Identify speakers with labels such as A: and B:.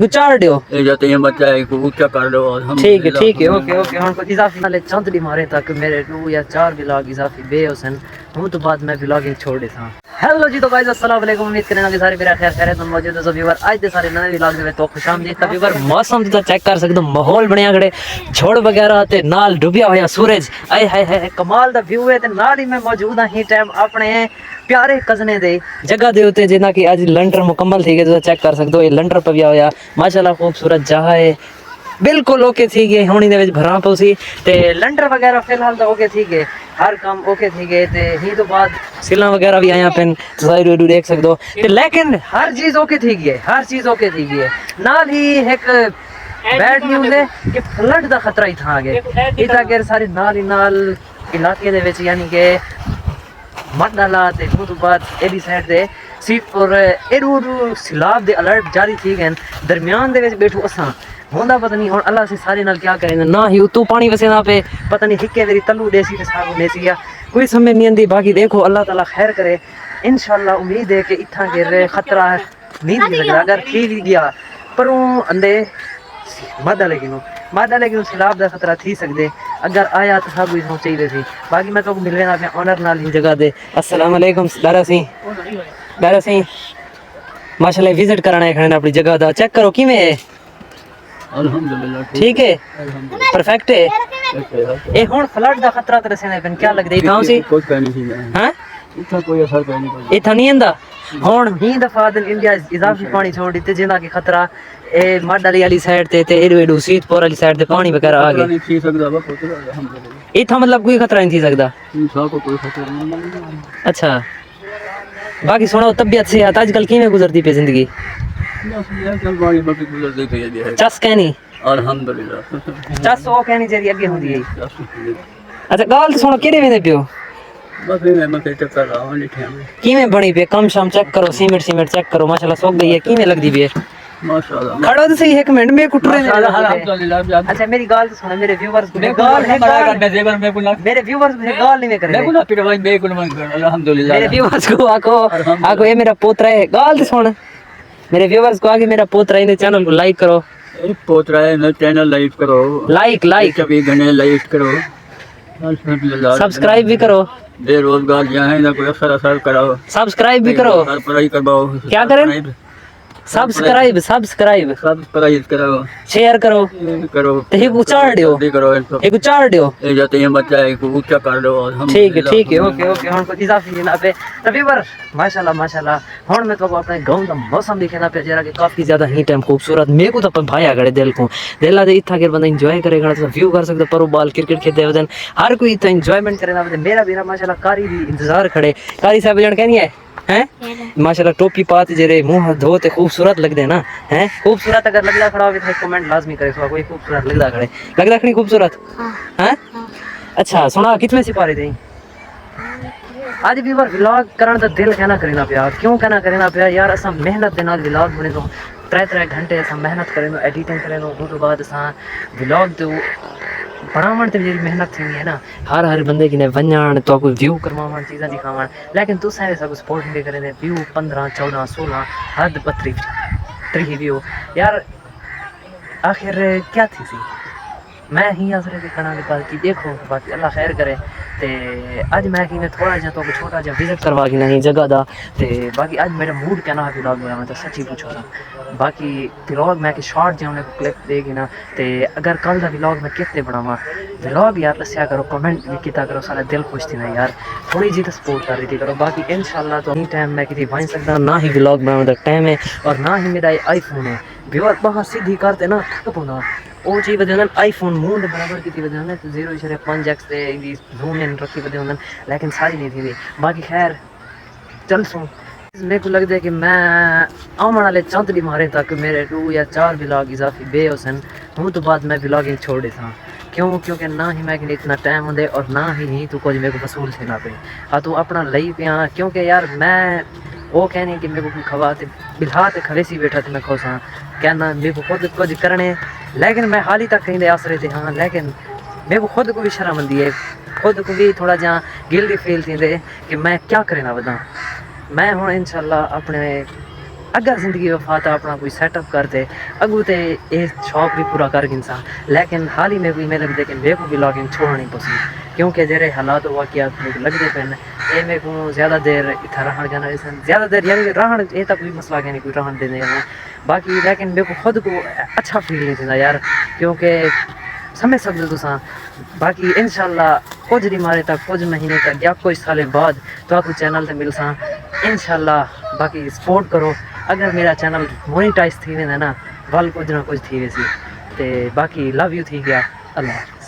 A: गुचार दियो
B: ये जाते हैं बच्चा है को ऊंचा कर दो और हम
A: ठीक है ओके हम को इजाफी वाले चंद दी मारे तक मेरे 2 या 4 व्लॉग इजाफी बे हुसैन हूं तो बाद मैं व्लॉगिंग छोड़ देता। हेलो जी तो गाइस अस्सलाम वालेकुम, उम्मीद करना कि सारे मेरा खैर तुम मौजूद हो। व्यूअर आज दे सारे नए व्लॉग दे तो खुशामदीद। तो व्यूअर मौसम तो चेक कर सकते हो, माहौल बनया खड़े छोड़ वगैरह ते नाल डुबिया होया सूरज, आए हाय हाय कमाल दा व्यू है। ते नाल ही मैं मौजूद हां ही टाइम अपने प्यारे कजने दे जगह दे उत्ते जिन्ना कि आज लंडर मुकम्मल थी गए। तो चेक कर सकते हो ये लंडर पविया होया माशाल्लाह खूबसूरत जगह है, बिल्कुल ओके थी गए होनी दे विच भरा पौसी ते लंडर वगैरह फिलहाल तो ओके थी गए, हर काम ओके थी गए। ते ही तो बाद सिला वगैरह भी आया पेन ज़ाहिर देख सकते हो ते लेकिन हर चीज ओके थी गई, हर चीज ओके थी गई। नाल ही एक बैड न्यूज़ है कि फ्लड दा खतरा ही था आगे इतना के सारे नाल ही नाल इलाके दे विच यानी कि मटनाला ते तो बाद एडी साइड दे सीपुर एडू सिलाब दे अलर्ट जारी थी गए। दरमियान दे विच बैठो असां होंदा पता नहीं हुन अल्लाह से सारे नाल क्या करें ना ही तू पानी वसेना पे पता नहीं हिक्के मेरी तल्लू देसी ते सागो देसी या कोई समझ नहीं आंदी। बाकी देखो अल्लाह ताला खैर करे इंशाल्लाह, उम्मीद है कि इत्था गिर खतरा नहीं लगदा, अगर थी भी गया पर अंदे मादा लेकिन सिलाब दा खतरा थी सकदे अगर आया तो सब कुछ चाहिए थी। बाकी मैं तो मिलने अपने ऑनर नाल ही जगह दे। अस्सलाम वालेकुम दारा सिंह माशाल्लाह विजिट कराना है खड़े अपनी जगह दा, चेक करो किवें है
B: अल्हम्दुलिल्लाह
A: ठीक है परफेक्ट है। ए हुन फ्लड दा खतरा तरह से पेन क्या लगदा गांव से
B: कुछ कहने नहीं है
A: हैं
B: इतना कोई असर कोई नहीं
A: इथा नहीं आंदा। हुन ही दफा इंडिया इजाफी पानी छोड़ दिते जिना की खतरा ए माडाली वाली साइड ते एडू सीतपुर वाली साइड ते पानी वगैरह आ गए
B: नहीं थी सकदा बा पुत्र अल्हम्दुलिल्लाह
A: इथा मतलब कोई खतरा नहीं थी सकदा।
B: इंसान को कोई खतरा नहीं।
A: अच्छा बाकी सुनाओ तबीयत से आजकल किवें गुजरती पे जिंदगी
B: बस ये चल बारी बाकी गुजर दे गई है
A: चस कहनी
B: अल्हम्दुलिल्लाह
A: चस ओ कहनी जेरी अगे हुंदी है।
B: बस
A: अच्छा गाल तो सुनो केड़े वेंदे पियो
B: ये मैं चक्कर रहा हूं लिखे में
A: किवें बनी पे कम शाम चेक करो सीमेंट चेक करो माशाल्लाह सोक गई है किवें लगदी पे
B: माशाल्लाह
A: खड़ो तो सही एक मिनट में कुटरे ने
B: अल्हम्दुलिल्लाह।
A: अच्छा मेरी गाल तो सुनो मेरे व्यूअर्स को गाल है मेरे व्यूअर्स मुझे गाल नहीं करे
B: अल्हम्दुलिल्लाह
A: मेरे व्यूअर्स को आको ये मेरा पोतरा है गाल तो सुन मेरे व्यूअर्स को आगे मेरा पोतरा है, चैनल को लाइक करो
B: पोतरा है ना चैनल लाइक करो
A: लाइक
B: कभी घने लाइक करो अल्हम्दुलिल्लाह
A: सब्सक्राइब भी करो
B: बेरोजगार जहाँ है ना कोई असर कराओ
A: सब्सक्राइब भी करो
B: पढ़ाई करवाओ
A: क्या करें सब्सक्राइब
B: सब पढ़ाई कराओ
A: शेयर करो
B: करो
A: तो एक उचार दियो
B: करो इनको
A: एक उचार दियो
B: ये जाते हैं बच्चा है को ऊंचा कर दो और हम
A: ठीक है ओके हुन को इजाफी ना पे तभी पर माशाल्लाह हुन मैं तो अपने गांव का मौसम दिखेना पे जरा कि काफी ज्यादा ही टाइम खूबसूरत मेरे को तो भाया गड़े दिल को दिला दे इथा के बंदा एंजॉय करेगा तो व्यू कर सकते पर बॉल क्रिकेट खेलते वदन हर कोई इतना एंजॉयमेंट करेगा। मेरा भी माशाल्लाह कारी भी इंतजार खड़े कारी साहब जण कहनी है हैं माशाल्लाह टोपी पात जेरे मुंह धोते खूबसूरत लगदे ना हैं खूबसूरत अगर लगदा खड़ा हो तो कमेंट लाजमी करे सो कोई खूबसूरत लगदा खड़ी खूबसूरत हैं। अच्छा सुना कितने सिपारे थे आज भी बार व्लॉग करन दा दिल कहना करेना पिया क्यों कहना करेना पिया यार असा मेहनत दे नाल व्लॉग बने तो 3 घंटे असा मेहनत करेनो एडिटिंग करेनो तो बाद असा व्लॉग तो बनावण ते मेरी मेहनत थी है ना हर बंदे की ने वंजण तो कोई व्यू करवावण चीज़ां दिखावण लेकिन तुस है सब सपोर्ट नहीं करे ने व्यू 15 14 16 हद 32 व्यू यार आखिर क्या थी सी मैं ही असरे दिखाना निकाल की देखो बाकी अल्लाह खैर करे ते आज मैं कि थोड़ा जा तो छोटा जा विजिट करवा के नहीं जगह दा ते बाकी आज मेरा मूड कहना है व्लॉग में मैं तो सच्ची पूछो था बाकी व्लॉग मैं कि शॉर्ट जो उन्हें क्लिप देगी ना ते अगर कल दा व्लॉग मैं कितने बनावा व्लॉग यार दस्या करो कमेंट भी किया करो सारा दिल खुश थी ना यार थोड़ी जी तो सपोर्ट कर रही थी करो। बाकी इंशाल्लाह तो टाइम मैं किसी बन सकता ना ही व्लॉग बनाने का टाइम है और ना ही मेरा आईफोन है व्यूअर बाहर सीधी करते ना थक पौना वो चीज़ वजह आईफोन मुंह बराबर की वजह तो 0.5x से जूम इन रखी वजह लेकिन सारी नहीं थी। बाकी खैर चल सुन मेरे को लगता है कि मैं आने वाले चंद दी मारे तक मेरे 2 या 4 व्लॉग इजाफी बे हुसैन हूँ तो बाद मैं व्लॉगिंग छोड़ देता क्योंकि ना ही मैं इतना टाइम होंगे और ना ही तू कुछ मेरे को वसूल थे ना पे हाँ तू अपना लई पिया क्योंकि यार मैं वो कहने कि मेरे को खवा बिल्हा ते खवेसी बैठा थे मैं खुश हाँ कहना मेरे को खुद कुछ करने लेकिन मैं हाल ही तक कहीं आसरे थे हाँ लेकिन मेरे को खुद को भी शर्म आती है खुद को भी थोड़ा जहाँ गिल्टी फील थी कि मैं क्या करे ना बदा मैं हूँ इंशाल्लाह अपने اگر زندگی وفات اپنا کوئی سیٹ اپ کرتے اگو تے یہ شوق بھی پورا کر گنسا، لیکن حال ہی میں کوئی میرے لیکن میرے کو بھی لاگنگ چھوڑنی پسند، کیونکہ جڑے حالات و واقعات میرے لگتے پہ یہ میرے کو زیادہ دیر اتنا رہن جانا زیادہ دیر یعنی رہن یہ تو کوئی مسئلہ کہ نہیں کوئی رہن دینے کا باقی، لیکن میرے کو خود کو اچھا فیل نہیں تھا یار، کیونکہ سمجھ سکتے تساں۔ باقی انشاءاللہ کچھ دن مارے تک کچھ مہینے تک یا کچھ سال بعد تو آپ کو چینل تے مل ساں انشاءاللہ۔ باقی سپورٹ کرو، اگر میرا چینل مونیٹائز تھی ویندے نا ول کچھ نہ کچھ تھی ویسی تے باقی لو یو تھی گیا، اللہ حافظ۔